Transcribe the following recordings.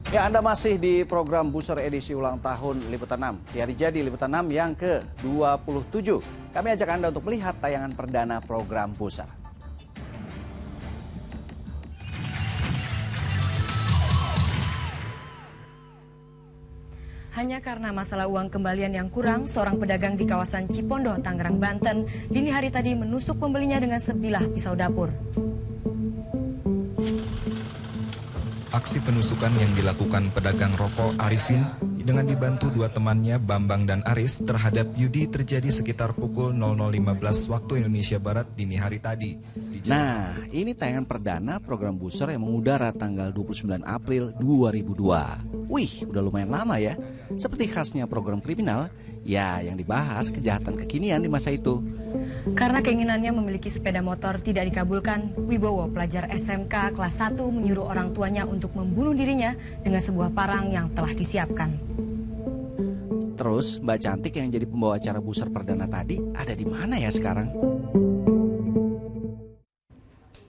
Ya, Anda masih di program Buser edisi ulang tahun Liputan 6. Di hari jadi Liputan 6 yang ke-27. Kami ajak Anda untuk melihat tayangan perdana program Buser. Hanya karena masalah uang kembalian yang kurang, seorang pedagang di kawasan Cipondoh, Tangerang, Banten, dini hari tadi menusuk pembelinya dengan sebilah pisau dapur. Aksi penusukan yang dilakukan pedagang rokok Arifin dengan dibantu dua temannya Bambang dan Aris terhadap Yudi terjadi sekitar pukul 00.15 waktu Indonesia Barat dini hari tadi. Nah, ini tayangan perdana program Buser yang mengudara tanggal 29 April 2002. Wih, udah lumayan lama ya. Seperti khasnya program kriminal, ya yang dibahas kejahatan kekinian di masa itu. Karena keinginannya memiliki sepeda motor tidak dikabulkan, Wibowo, pelajar SMK kelas 1, menyuruh orang tuanya untuk membunuh dirinya dengan sebuah parang yang telah disiapkan. Terus, Mbak Cantik yang jadi pembawa acara Buser perdana tadi ada di mana ya sekarang?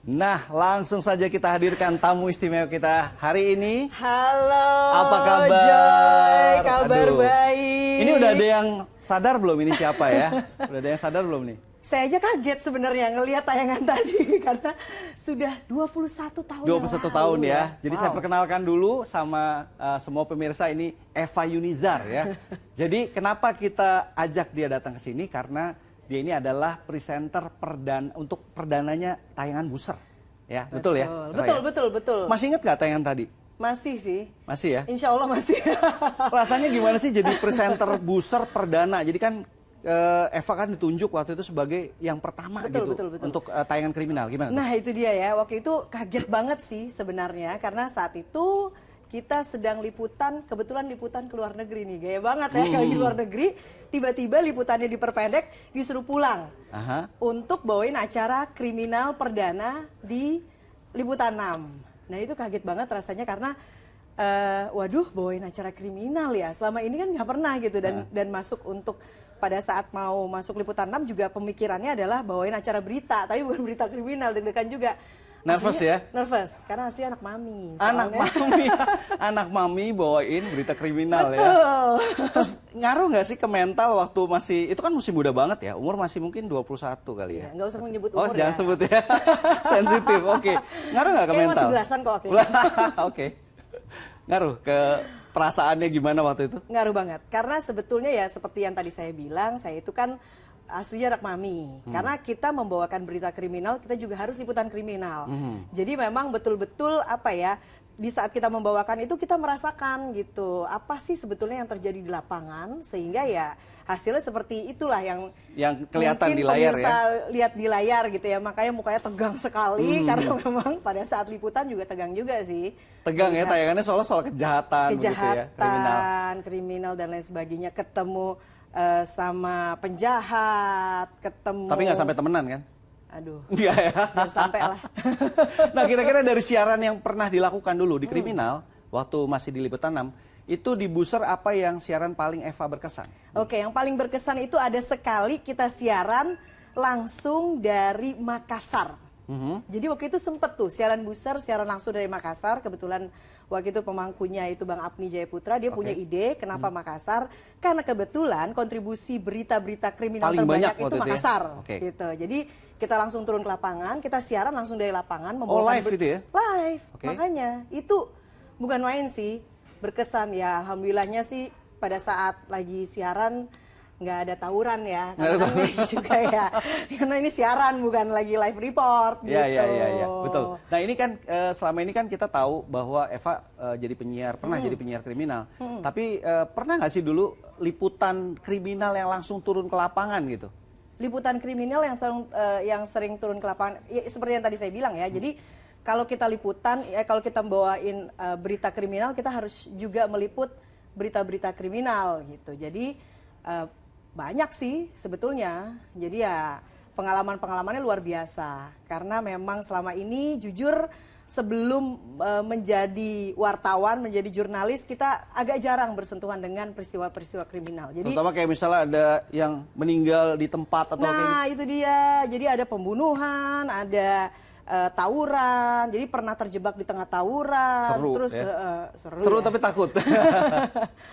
Nah, langsung saja kita hadirkan tamu istimewa kita hari ini. Halo. Apa kabar? Joy, kabar Aduh. baik. Ini udah ada yang sadar belum ini siapa ya? Udah ada yang sadar belum nih? Saya aja kaget sebenarnya ngelihat tayangan tadi karena sudah 21 tahun 21 tahun ya. Jadi Wow. saya perkenalkan dulu sama semua pemirsa, ini Eva Yunizar ya. Jadi kenapa kita ajak dia datang ke sini? Karena dia ini adalah presenter untuk perdananya tayangan Buser. Ya, betul ya? Betul. Masih ingat gak tayangan tadi? Masih sih. Masih ya? Insya Allah masih. Rasanya gimana sih jadi presenter Buser perdana? Jadi kan Eva kan ditunjuk waktu itu sebagai yang pertama Betul. untuk tayangan kriminal. Gimana? Nah itu dia ya, waktu itu kaget banget sih sebenarnya karena saat itu kita sedang liputan, kebetulan liputan ke luar negeri nih, gaya banget ya kalau di luar negeri, tiba-tiba liputannya diperpendek, disuruh pulang untuk bawain acara kriminal perdana di Liputan 6. Nah itu kaget banget rasanya karena waduh bawain acara kriminal ya, selama ini kan nggak pernah gitu dan masuk untuk pada saat mau masuk Liputan 6 juga pemikirannya adalah bawain acara berita, tapi bukan berita kriminal, deg-degan juga. Nervous ya? Nervous, karena asli anak mami. Anak mami bawain berita kriminal. Betul. Ya. Terus ngaruh nggak sih ke mental waktu masih, itu kan masih muda banget ya, umur masih mungkin 21 kali ya? Nggak usah menyebut umur ya. Oh jangan sebut ya, sensitif, oke. Ngaruh nggak ke mental? Masih belasan kok. Oke. Ngaruh ke perasaannya gimana waktu itu? Ngaruh banget, karena sebetulnya ya seperti yang tadi saya bilang, saya itu kan aslinya anak mami. Karena kita membawakan berita kriminal, kita juga harus liputan kriminal. Jadi memang betul-betul apa ya, di saat kita membawakan itu kita merasakan gitu, apa sih sebetulnya yang terjadi di lapangan, sehingga ya hasilnya seperti itulah yang kelihatan di layar ya. Lihat di layar gitu ya, makanya mukanya tegang sekali karena memang pada saat liputan juga tegang juga sih. Tegang ya tayangannya soal kejahatan gitu ya, kriminal dan lain sebagainya, ketemu sama penjahat, ketemu. Tapi nggak sampai temenan kan? Aduh. Iya ya. Jangan sampai lah. Nah kira-kira dari siaran yang pernah dilakukan dulu di kriminal waktu masih di Liputan 6, itu di Buser apa yang siaran paling Eva berkesan? Oke, yang paling berkesan itu ada sekali kita siaran langsung dari Makassar. Jadi waktu itu sempet tuh siaran Buser, siaran langsung dari Makassar. Kebetulan waktu itu pemangkunya itu Bang Apni Jayaputra, dia punya ide kenapa Makassar? Karena kebetulan kontribusi berita-berita kriminal paling terbanyak banyak itu Makassar. Ya? Gitu. Jadi kita langsung turun ke lapangan, kita siaran langsung dari lapangan. Live itu ya? Live, makanya itu bukan main sih, berkesan ya. Alhamdulillahnya sih pada saat lagi siaran nggak ada tawuran ya, karena juga ya, karena ini siaran bukan lagi live report gitu. Iya, betul. Nah ini kan selama ini kan kita tahu bahwa Eva jadi penyiar, pernah jadi penyiar kriminal. Tapi pernah nggak sih dulu liputan kriminal yang langsung turun ke lapangan gitu? Liputan kriminal yang sering turun ke lapangan, ya, seperti yang tadi saya bilang ya. Jadi kalau kita liputan, ya kalau kita membawain berita kriminal, kita harus juga meliput berita-berita kriminal gitu. Jadi banyak sih sebetulnya, jadi ya pengalamannya luar biasa. Karena memang selama ini jujur sebelum menjadi wartawan, menjadi jurnalis, kita agak jarang bersentuhan dengan peristiwa-peristiwa kriminal. Jadi, terutama kayak misalnya ada yang meninggal di tempat atau itu dia. Jadi ada pembunuhan, ada tawuran, jadi pernah terjebak di tengah tawuran, Seru, terus ya? seru, Seru ya. tapi takut.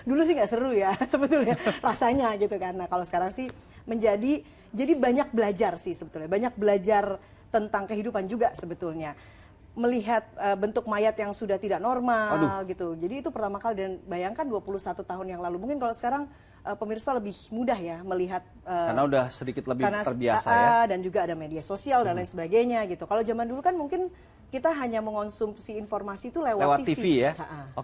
Dulu sih nggak seru ya sebetulnya rasanya gitu kan. Nah kalau sekarang sih jadi banyak belajar sih sebetulnya, banyak belajar tentang kehidupan juga sebetulnya. Melihat bentuk mayat yang sudah tidak normal gitu. Jadi itu pertama kali, dan bayangkan 21 tahun yang lalu. Mungkin kalau sekarang pemirsa lebih mudah ya melihat Karena udah sedikit lebih terbiasa ya. Dan juga ada media sosial dan lain sebagainya gitu. Kalau zaman dulu kan mungkin kita hanya mengonsumsi informasi itu lewat Lewat TV ya. Ha-ha. Oke.